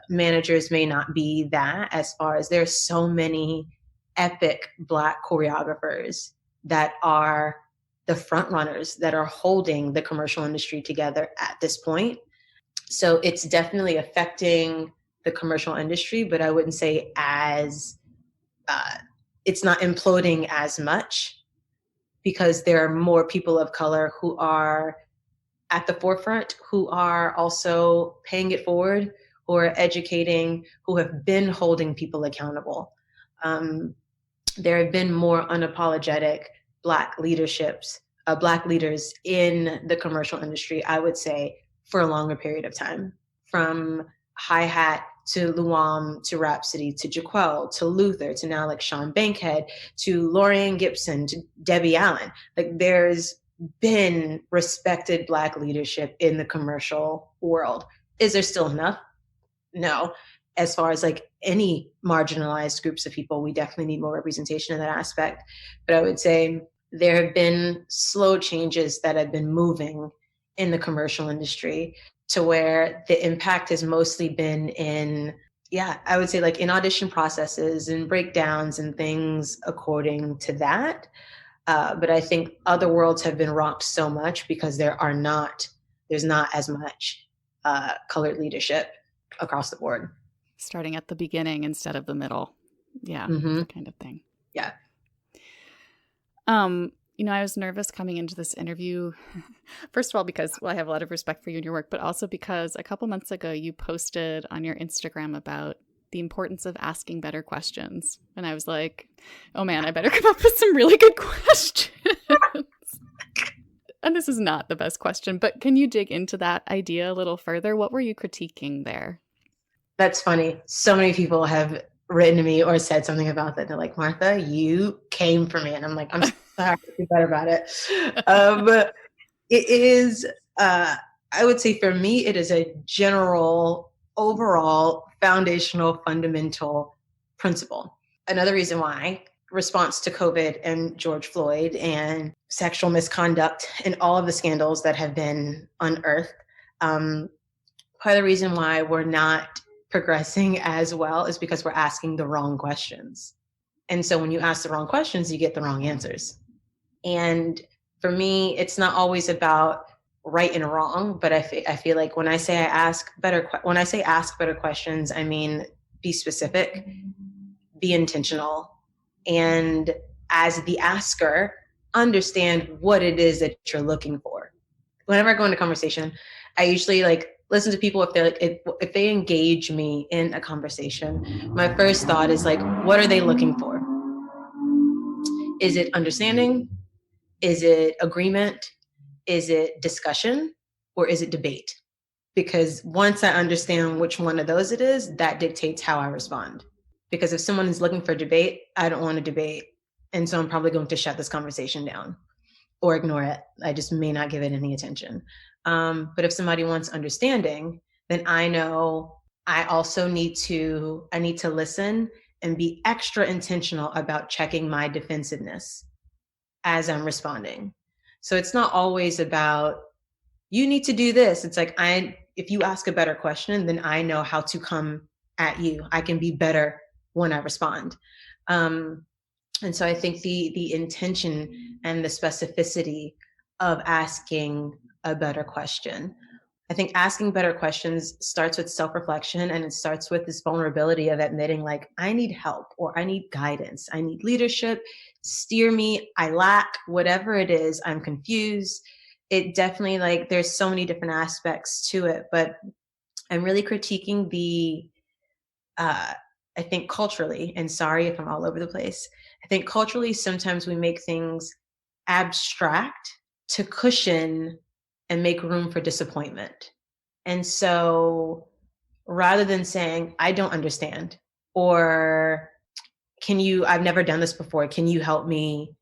managers may not be that, as far as there's so many epic Black choreographers that are the front runners that are holding the commercial industry together at this point. So it's definitely affecting the commercial industry, but I wouldn't say it's not imploding as much because there are more people of color who are at the forefront, who are also paying it forward, who are educating, who have been holding people accountable. There have been more unapologetic Black leaders in the commercial industry, I would say, for a longer period of time. From hi-hat to Luam, to Rhapsody, to Jaquel, to Luther, to now like Sean Bankhead, to Lorianne Gibson, to Debbie Allen. Like there's been respected Black leadership in the commercial world. Is there still enough? No. As far as like any marginalized groups of people, we definitely need more representation in that aspect. But I would say there have been slow changes that have been moving in the commercial industry to where the impact has mostly been in, I would say like in audition processes and breakdowns and things according to that. But I think other worlds have been rocked so much because there's not as much colored leadership across the board. Starting at the beginning instead of the middle. Yeah, that kind of thing. Yeah. I was nervous coming into this interview. First of all, because I have a lot of respect for you and your work, but also because a couple months ago you posted on your Instagram about the importance of asking better questions. And I was like, oh man, I better come up with some really good questions. And this is not the best question, but can you dig into that idea a little further? What were you critiquing there? That's funny. So many people have written to me or said something about that. They're like, Martha, you came for me. And I'm like, I'm sorry, be better about it. It is, I would say for me, it is a general, overall, foundational, fundamental principle. Another reason why response to COVID and George Floyd and sexual misconduct and all of the scandals that have been unearthed, part of the reason why we're not progressing as well is because we're asking the wrong questions. And so when you ask the wrong questions, you get the wrong answers. And for me, it's not always about right and wrong, but I feel like when I say ask better questions, I mean, be specific, be intentional, and as the asker, understand what it is that you're looking for. Whenever I go into conversation, I usually listen to people if they engage me in a conversation. My first thought is what are they looking for? Is it understanding? Is it agreement? Is it discussion? Or is it debate? Because once I understand which one of those it is, that dictates how I respond. Because if someone is looking for debate, I don't want to debate. And so I'm probably going to shut this conversation down or ignore it. I just may not give it any attention. But if somebody wants understanding, then I know I also need to listen and be extra intentional about checking my defensiveness as I'm responding. So it's not always about, you need to do this. It's if you ask a better question, then I know how to come at you. I can be better when I respond. And so I think the intention and the specificity of asking a better question. I think asking better questions starts with self-reflection, and it starts with this vulnerability of admitting I need help, or I need guidance, I need leadership, steer me, I lack, whatever it is, I'm confused. It definitely there's so many different aspects to it, but I'm really critiquing I think culturally, and sorry if I'm all over the place, I think culturally sometimes we make things abstract to cushion and make room for disappointment. And so rather than saying, I don't understand, or I've never done this before, can you help me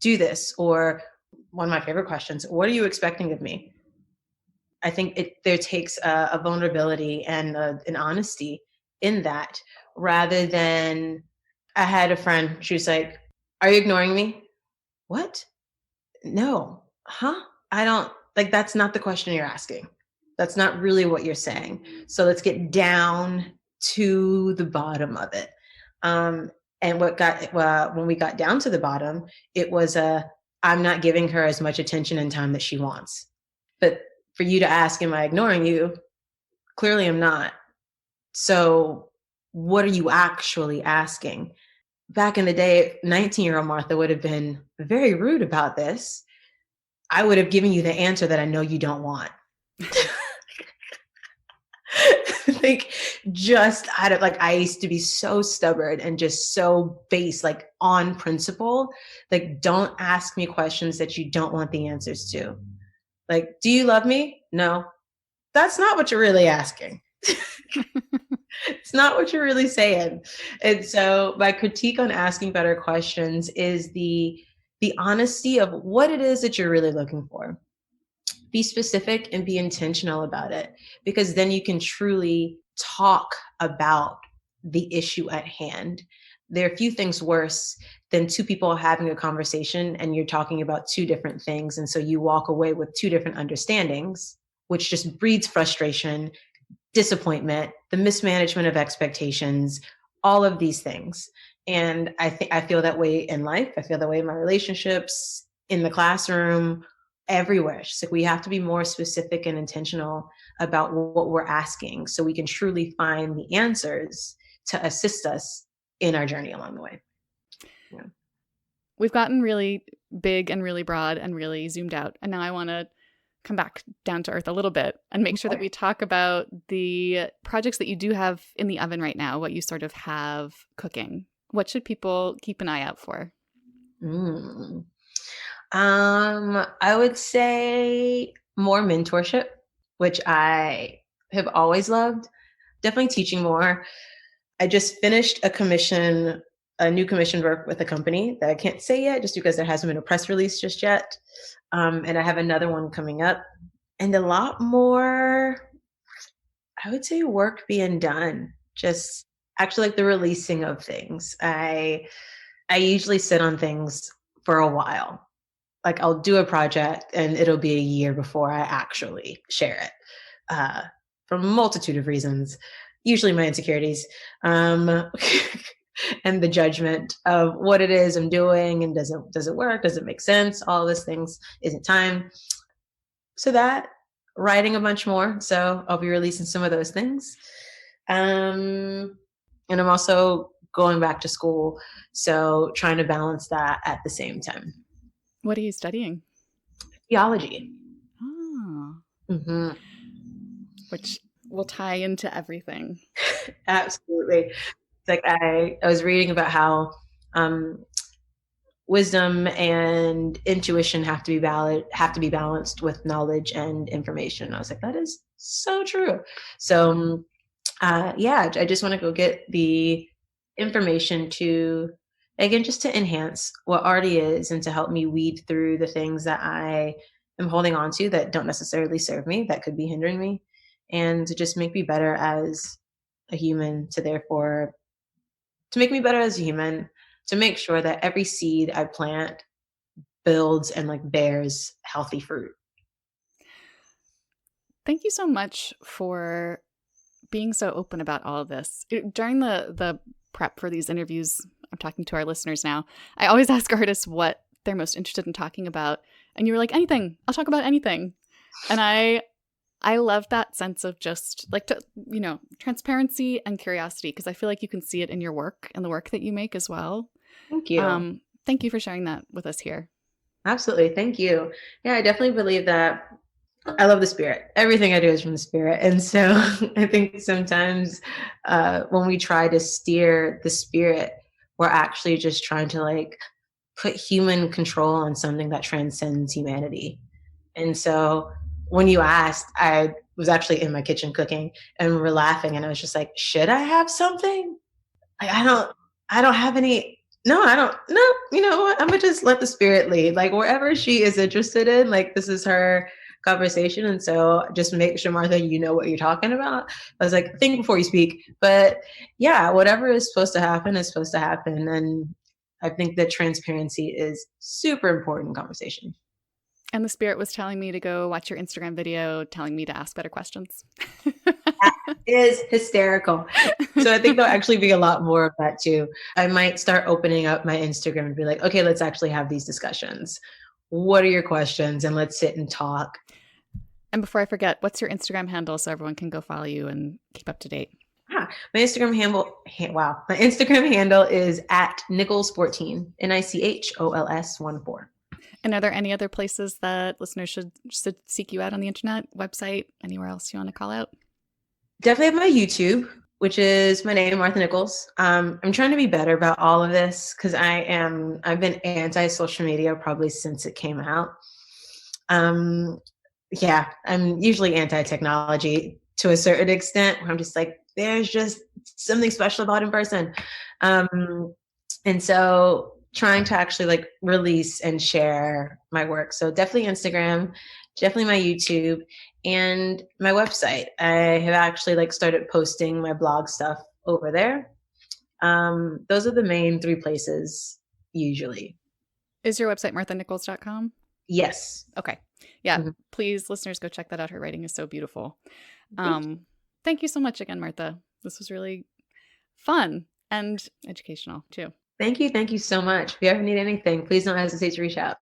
do this? Or one of my favorite questions, what are you expecting of me? I think there takes a vulnerability and an honesty in that, rather than, I had a friend, she was like, are you ignoring me? What? No. Huh? I don't, that's not the question you're asking. That's not really what you're saying. So let's get down to the bottom of it. And when we got down to the bottom, it was I'm not giving her as much attention and time that she wants. But for you to ask, am I ignoring you? Clearly I'm not. So what are you actually asking? Back in the day, 19-year-old Martha would have been very rude about this. I would have given you the answer that I know you don't want. I used to be so stubborn and just so base, on principle. Don't ask me questions that you don't want the answers to. Do you love me? No. That's not what you're really asking. It's not what you're really saying. And so my critique on asking better questions is the honesty of what it is that you're really looking for. Be specific and be intentional about it, because then you can truly talk about the issue at hand. There are few things worse than two people having a conversation and you're talking about two different things. And so you walk away with two different understandings, which just breeds frustration, disappointment, the mismanagement of expectations, all of these things. And I feel that way in life. I feel that way in my relationships, in the classroom, everywhere. It's just like we have to be more specific and intentional about what we're asking so we can truly find the answers to assist us in our journey along the way. Yeah. We've gotten really big and really broad and really zoomed out. And now I want to come back down to earth a little bit and make sure that we talk about the projects that you do have in the oven right now, what you sort of have cooking. What should people keep an eye out for? I would say more mentorship, which I have always loved. Definitely teaching more. I just finished a new commission work with a company that I can't say yet just because there hasn't been a press release just yet. And I have another one coming up, and a lot more, I would say, work being done. Just actually like the releasing of things. I usually sit on things for a while. Like I'll do a project and it'll be a year before I actually share it, for a multitude of reasons. Usually my insecurities, and the judgment of what it is I'm doing, and does it work? Does it make sense? All of these things. Is it time? So that, writing a bunch more. So I'll be releasing some of those things. And I'm also going back to school. So trying to balance that at the same time. What are you studying? Theology. Oh. Mm-hmm. Which will tie into everything. Absolutely. It's like I was reading about how wisdom and intuition have to be balanced with knowledge and information. I was like, that is so true. So yeah, I just want to go get the information to, again, just to enhance what already is and to help me weed through the things that I am holding on to that don't necessarily serve me, that could be hindering me, and to just make me better as a human, to make me better as a human, to make sure that every seed I plant builds and like bears healthy fruit. Thank you so much for being so open about all of this. During the prep for these interviews, I'm talking to our listeners now, I always ask artists what they're most interested in talking about. And you were like, anything. I'll talk about anything. And I love that sense of just like, transparency and curiosity, because I feel like you can see it in your work and the work that you make as well. Thank you. Thank you for sharing that with us here. Absolutely. Thank you. Yeah, I definitely believe that I love the spirit. Everything I do is from the spirit. And so I think sometimes when we try to steer the spirit, we're actually just trying to like put human control on something that transcends humanity. And so when you asked, I was actually in my kitchen cooking and we were laughing, and I was just like, should I have something? Like, I don't have any. No, I don't. No, you know what? I'm gonna just let the spirit lead. Like wherever she is interested in, like this is her conversation. And so just make sure, Martha, you know what you're talking about. I was like, think before you speak. But yeah, whatever is supposed to happen is supposed to happen. And I think that transparency is super important in conversation. And the spirit was telling me to go watch your Instagram video, telling me to ask better questions. That is hysterical. So I think there'll actually be a lot more of that too. I might start opening up my Instagram and be like, okay, let's actually have these discussions. What are your questions? And let's sit and talk. And before I forget, what's your Instagram handle so everyone can go follow you and keep up to date? My Instagram handle, my Instagram handle is at Nichols14, NICHOLS14. And are there any other places that listeners should seek you out on the internet, website, anywhere else you want to call out? Definitely have my YouTube, which is my name, Martha Nichols. I'm trying to be better about all of this because I've been anti-social media probably since it came out. Yeah, I'm usually anti-technology. to a certain extent, where I'm just like, there's just something special about in person. And so trying to actually like release and share my work. So definitely Instagram, definitely my YouTube, and my website. I have actually like started posting my blog stuff over there. Those are the main 3 places usually. Is your website marthanichols.com? Yes. Okay. Yeah. Please, listeners, go check that out. Her writing is so beautiful. Thank you so much again, Martha. This was really fun and educational too. Thank you. Thank you so much. If you ever need anything, please don't hesitate to reach out.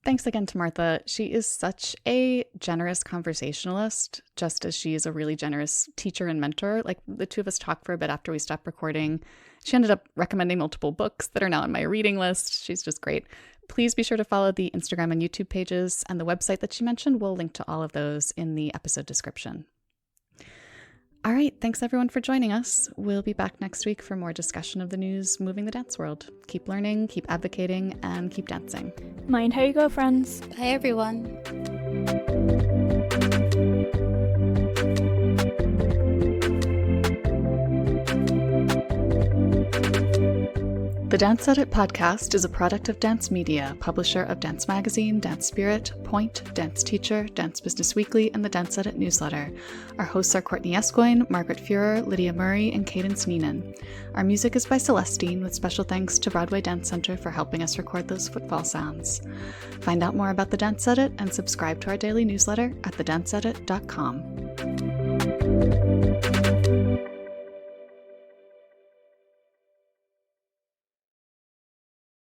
Thanks again to Martha. She is such a generous conversationalist, just as she is a really generous teacher and mentor. Like, the two of us talked for a bit after we stopped recording. She ended up recommending multiple books that are now on my reading list. She's just great. Please be sure to follow the Instagram and YouTube pages, and the website that she mentioned. We'll link to all of those in the episode description. All right, thanks everyone for joining us. We'll be back next week for more discussion of the news moving the dance world. Keep learning, keep advocating, and keep dancing. Mind how you go, friends. Bye, everyone. The Dance Edit podcast is a product of Dance Media, publisher of Dance Magazine, Dance Spirit, Point, Dance Teacher, Dance Business Weekly, and the Dance Edit newsletter. Our hosts are Courtney Escoyne, Margaret Fuhrer, Lydia Murray, and Cadence Neenan. Our music is by Celestine, with special thanks to Broadway Dance Center for helping us record those footfall sounds. Find out more about the Dance Edit and subscribe to our daily newsletter at thedanceedit.com.